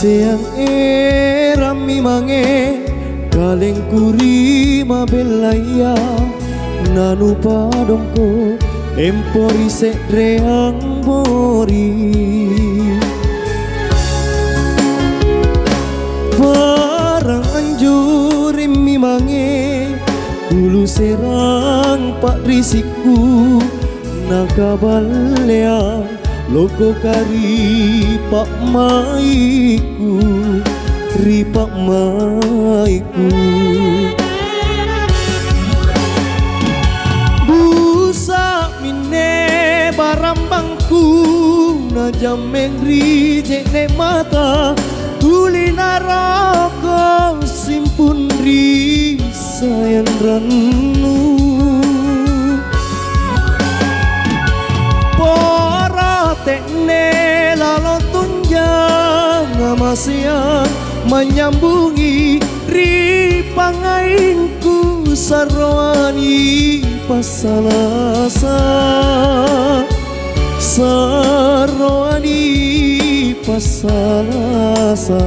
Seang rami mange kaleng kuri mabelaya nanu padongko empori se reang bori barang anjuri mimange dulu serang pak risiku nakabalea loko kari pak maiku ripak maiku busa mine barambangku na jameng rijek ne mata tuli naroko simpun ri sayang ranu tekne lalo tunjang amasian menyambungi ripangainku sarwani pasalasa sarwani pasalasa